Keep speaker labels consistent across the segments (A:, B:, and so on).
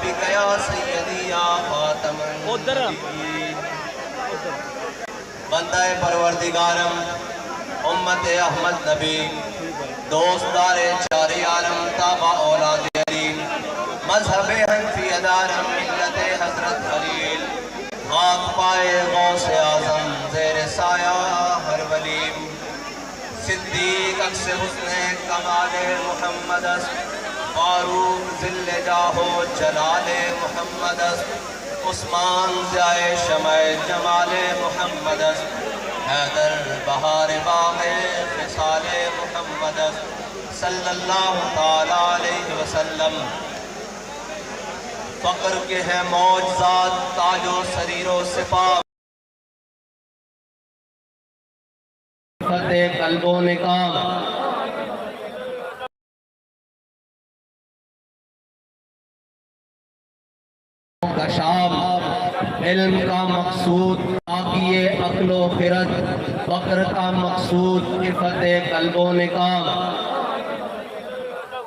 A: بك يا سيدي يا خاتم النبيين بندہ پروردگارم امت احمد نبی دوستدار چاری عالم تابع اولاد علی مذہب حنفی دارم ملت حضرت خلیل خاک پائے غوث اعظم زیر سایہ ہر ولیم صدیق اکس حسن کمال محمد است فاروق ذل جاہو جلال محمد است عثمان ضیائے شمع جمال محمد است حیدر بہار باغ خصال محمد است صلی اللہ تعالی علیہ وسلم فقر کے ہے معجزات تاج و سریر و صفات فتح قلب و نکام کا شام علم کا مقصود باقی عقل و خرد فقر کا مقصود فتح قلب و نکام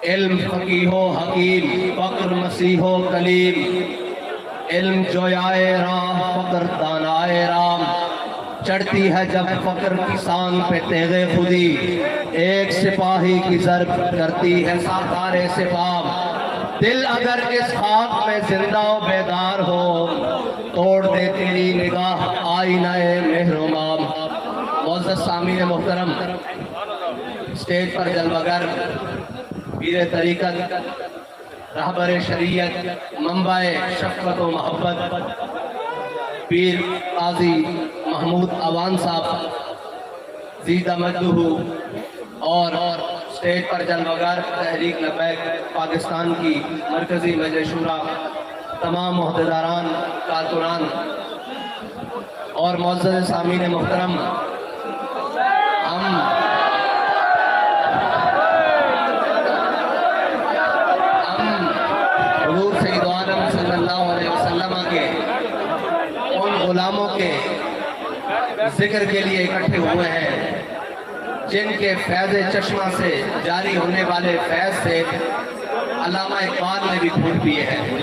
A: علم فقیہ و حکیم فقر مسیح و کلیم علم جویائے راہ فقر دانائے رام چڑھتی ہے جب فقر کسان پہ تیغ خودی ایک سپاہی کی ضرب کرتی ہے ساتار سپاہ دل اگر اس خاک میں زندہ و بیدار ہو توڑ دے تیری نگاہ آئینہ محرومام معزز سامعین محترم سٹیج پر جلوگر پیر طریقت رہبر شریعت منبع شفقت و محبت پیر قاضی محمود اوان صاحب زیدہ مجدہ اور سٹیج پر جلوگر تحریک لبیک پاکستان کی مرکزی مجلس شورا تمام عہدیداران کارکنان اور معزز سامعین محترم ہم حضور سید عالم صلی اللہ علیہ وسلم کے ان غلاموں کے ذکر کے لیے اکٹھے ہوئے ہیں جن کے فیض چشمہ سے جاری ہونے والے فیض سے علامہ اقبال نے بھی پھول پیے ہیں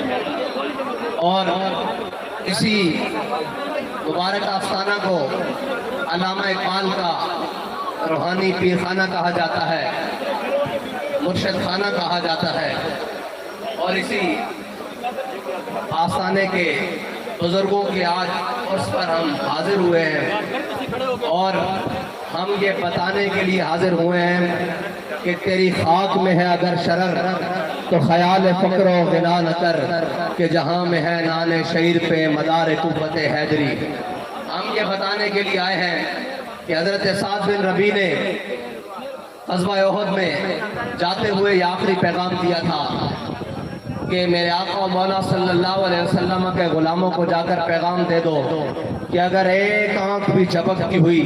A: اور اسی مبارک آستانہ کو علامہ اقبال کا روحانی پیر خانہ کہا جاتا ہے مرشد خانہ کہا جاتا ہے اور اسی آستانے کے بزرگوں کے آج اس پر ہم حاضر ہوئے ہیں اور ہم یہ بتانے کے لیے حاضر ہوئے ہیں کہ تیری خاک میں ہے اگر شرر تو خیال فقر و غنا نہ کر کہ جہاں میں ہے نان شعیر پہ مدار قوت حیدری ہم یہ بتانے کے لیے آئے ہیں کہ حضرت سعد بن ربیع نے غزوہ احد میں جاتے ہوئے یہ آخری پیغام دیا تھا کہ میرے آقا مولا صلی اللہ علیہ وسلم کے غلاموں کو جا کر پیغام دے دو کہ اگر ایک آنکھ بھی جھپکتی ہوئی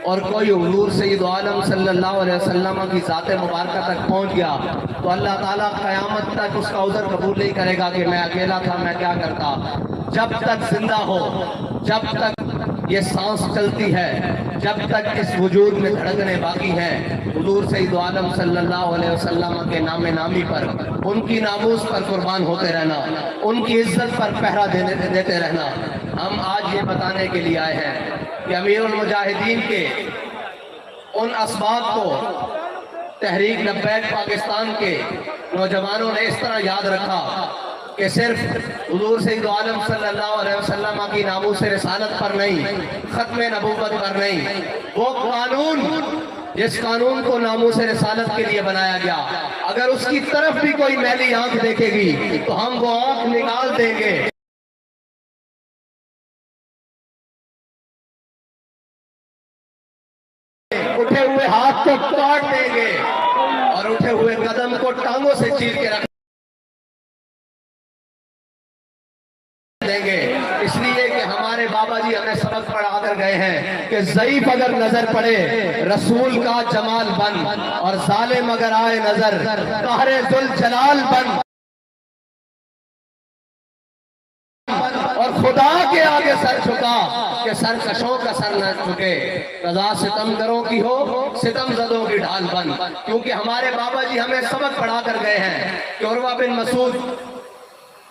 A: اور کوئی حضور سید عالم صلی اللہ علیہ وسلم کی ذات مبارکہ تک پہنچ گیا تو اللہ تعالیٰ قیامت تک اس کا عذر قبول نہیں کرے گا کہ میں اکیلا تھا میں کیا کرتا جب تک زندہ ہو جب تک یہ سانس چلتی ہے جب تک اس وجود میں دھڑکنے باقی ہیں حضور سید عالم صلی اللہ علیہ وسلم کے نام نامی پر ان کی ناموس پر قربان ہوتے رہنا ان کی عزت پر پہرا دیتے رہنا ہم آج یہ بتانے کے لیے آئے ہیں کہ امیر المجاہدین کے ان اسباب کو تحریک لبیک پاکستان کے نوجوانوں نے اس طرح یاد رکھا کہ صرف حضور سید عالم صلی اللہ علیہ وسلم کی ناموس رسالت پر نہیں ختم نبوت پر نہیں وہ قانون جس قانون کو ناموس رسالت کے لیے بنایا گیا اگر اس کی طرف بھی کوئی میلی آنکھ دیکھے گی تو ہم وہ آنکھ نکال دیں گے اٹھے ہوئے ہاتھ کو کاٹ دیں گے اور اٹھے ہوئے قدم کو ٹانگوں سے چیر کے رکھ دیں گے اس لیے کہ ہمارے بابا جی ہمیں سبق پڑھا کر گئے ہیں کہ ضعیف اگر نظر پڑے رسول کا جمال بن اور ظالم اگر آئے نظر قہر ذوالجلال بن اور خدا کے آگے سر جھکا کہ سرکشوں کا سر نہ جھکے رضا ستم گروں کی ہو ستم زدوں کی ڈھال بن کیونکہ ہمارے بابا جی ہمیں سبق پڑھا کر گئے ہیں کہ عروہ بن مسعود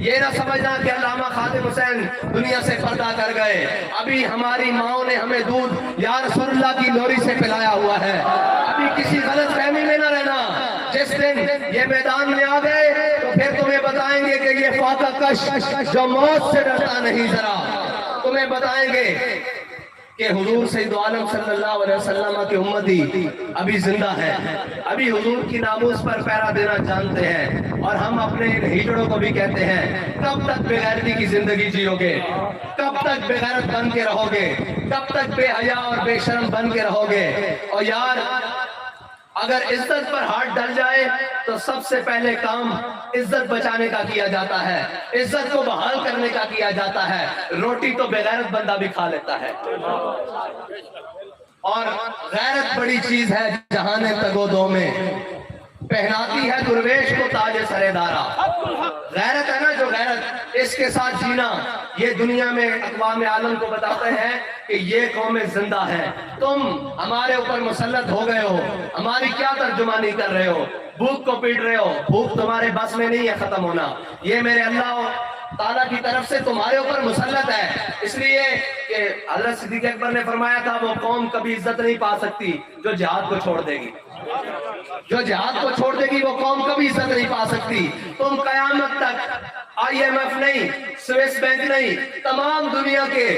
A: یہ نہ سمجھنا کہ علامہ خادم حسین دنیا سے پردہ کر گئے، ابھی ہماری ماؤں نے ہمیں دودھ یا رسول اللہ کی لوری سے پلایا ہوا ہے۔ ابھی کسی غلط فہمی میں نہ رہنا، جس دن یہ میدان میں آ گئے تو پھر تمہیں بتائیں گے کہ یہ فاقہ کش جو موت سے ڈرتا نہیں، ذرا تمہیں بتائیں گے کہ حضور سید عالم صلی اللہ علیہ وسلم کی امتی ابھی زندہ ہے، ابھی حضور کی ناموس پر پہرا دینا جانتے ہیں، اور ہم اپنے ہیجڑوں کو بھی کہتے ہیں کب تک بے غیرتی کی زندگی جیو گے، کب تک بے غیرت بن کے رہو گے، کب تک بے حیا اور بے شرم بن کے رہو گے۔ اور یار اگر عزت پر ہاتھ ڈل جائے تو سب سے پہلے کام عزت بچانے کا کیا جاتا ہے، عزت کو بحال کرنے کا کیا جاتا ہے۔ روٹی تو بے غیرت بندہ بھی کھا لیتا ہے، اور غیرت بڑی چیز ہے جہان تگو دو میں، پہناتی ہے درویش کو تاج سرے دارا۔ غیرت ہے نا جو غیرت، اس کے ساتھ جینا، یہ دنیا میں اقوام عالم کو بتاتے ہیں کہ یہ قوم زندہ ہے۔ تم ہمارے اوپر مسلط ہو گئے ہو، ہماری کیا ترجمانی کر رہے ہو، بھوک کو پیٹ رہے ہو، بھوک تمہارے بس میں نہیں ہے ختم ہونا، یہ میرے اللہ تعالیٰ کی طرف سے تمہارے اوپر مسلط ہے۔ اس لیے کہ حضرت صدیق اکبر نے فرمایا تھا وہ قوم کبھی عزت نہیں پا سکتی جو جہاد کو چھوڑ دے گی، جو جہاد کو چھوڑ دے گی وہ قوم کبھی عزت نہیں پا سکتی۔ تم قیامت تک IMF نہیں، سوئس بینک نہیں، تمام دنیا کے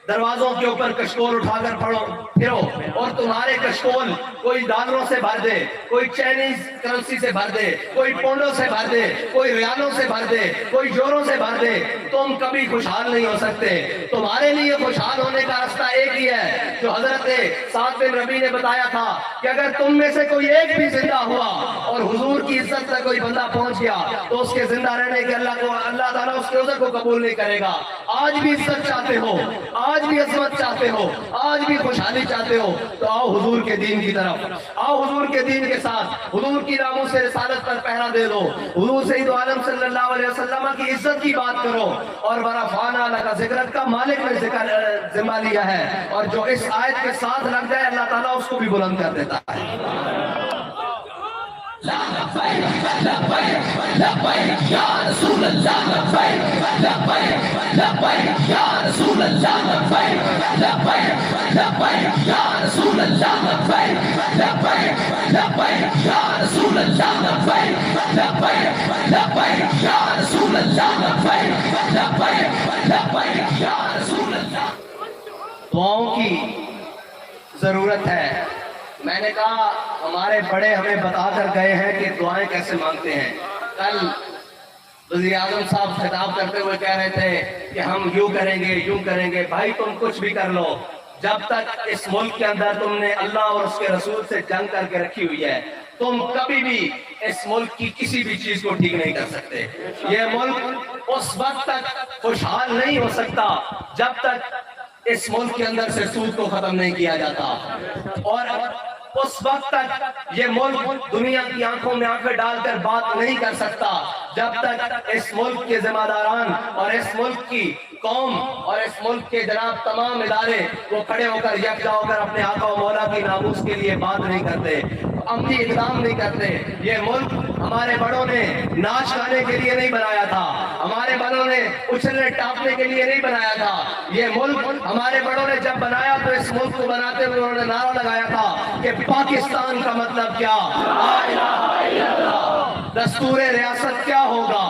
A: دروازوں کے اوپر کشکول اٹھا کر پھرو، اور تمہارے کشکول کوئی ڈالروں سے بھر دے، کوئی چائنیز کرنسی سے بھر دے، کوئی پونڈوں سے بھر دے، کوئی ریالوں سے بھر دے، کوئی یورو سے بھر دے، تم کبھی خوشحال نہیں ہو سکتے۔ تمہارے لیے خوشحال ہونے کا راستہ ایک ہی ہے جو حضرت سعد بن ربیع نے بتایا تھا کہ اگر تم میں سے کوئی ایک بھی زندہ ہوا اور حضور کی عزت تک کوئی بندہ پہنچ گیا تو اس کے زندہ رہنے کے اللہ تعالیٰ اس کے عذر کو قبول نہیں کرے گا۔ آج بھی عزت چاہتے ہو، آج بھی عظمت چاہتے ہو، آج بھی خوشحالی چاہتے ہو، تو آؤ حضور کے دین کی طرف، آؤ حضور کے دین کے ساتھ حضور کی ناموس سے رسالت پر پہرا دے دو، حضور سید عالم صلی اللہ علیہ وسلم کی عزت کی بات کرو، اور ورفعنا لک ذکرک کا مالک نے ذمہ لیا ہے، اور جو اس آیت کے ساتھ لگ جائے اللہ تعالیٰ اس کو بھی بلند کر دیتا ہے۔ لبیک لبیک لبیک یا رسول اللہ، لبیک لبیک لبیک یا رسول اللہ، لبیک لبیک لبیک یا رسول اللہ، لبیک لبیک لبیک یا رسول اللہ، لبیک لبیک لبیک یا رسول اللہ، لبیک لبیک لبیک یا رسول اللہ۔ دعاؤں کی ضرورت ہے۔ میں نے کہا ہمارے بڑے ہمیں بتا کر گئے ہیں کہ دعائیں کیسے مانگتے ہیں۔ کل وزیر اعظم صاحب خطاب کرتے ہوئے کہہ رہے تھے کہ ہم یوں کریں گے یوں کریں گے۔ بھائی تم کچھ بھی کر لو، جب تک اس ملک کے اندر تم نے اللہ اور اس کے رسول سے جنگ کر کے رکھی ہوئی ہے تم کبھی بھی اس ملک کی کسی بھی چیز کو ٹھیک نہیں کر سکتے۔ یہ ملک اس وقت تک خوشحال نہیں ہو سکتا جب تک اس ملک کے اندر سے سود کو ختم نہیں کیا جاتا، اور اس وقت تک یہ ملک دنیا کی آنکھوں میں آنکھیں ڈال کر بات نہیں کر سکتا جب تک اس ملک کے ذمہ داران اور اس ملک کی قوم اور اس ملک کے جناب تمام ادارے وہ کھڑے ہو کر یکجا ہو کر اپنے آقا و مولا کی ناموس کے لیے بات نہیں کرتے، عملی اقدام نہیں کرتے۔ یہ ملک ہمارے بڑوں نے ناچ گانے کے لیے نہیں بنایا تھا، ہمارے بڑوں نے اچھلنے ٹاپنے کے لیے نہیں بنایا تھا۔ یہ ملک ہمارے بڑوں نے جب بنایا تو اس ملک کو بناتے ہوئے انہوں نے نعرہ لگایا تھا کہ پاکستان کا مطلب کیا، لا الہ الا اللہ، دستور ریاست کیا ہوگا۔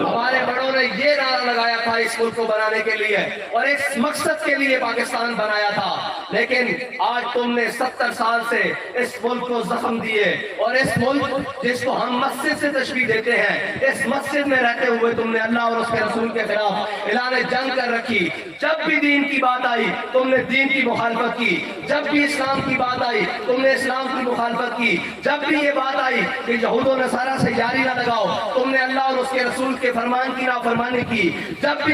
A: ہمارے بڑوں نے یہ نعرہ لگایا تھا اس ملک کو بنانے کے لیے اور اس مقصد کے لیے پاکستان بنایا تھا، لیکن آج تم نے 70 سال سے اس ملک کو زخم دیے، اور اس ملک جس کو ہم مسجد سے تشبیہ دیتے ہیں، اس مسجد میں رہتے ہوئے تم نے اللہ اور اس کے رسول کے خلاف اعلان جنگ کر رکھی۔ جب بھی دین کی بات آئی تم نے دین کی مخالفت کی، جب بھی اسلام کی بات آئی تم نے اسلام کی مخالفت کی، جب بھی یہ بات آئی کہ یہود و نصارہ سے یاری نہ لگاؤ تم نے اللہ اور اس کے رسول کے فرمان کی نافرمانی کی، جب بھی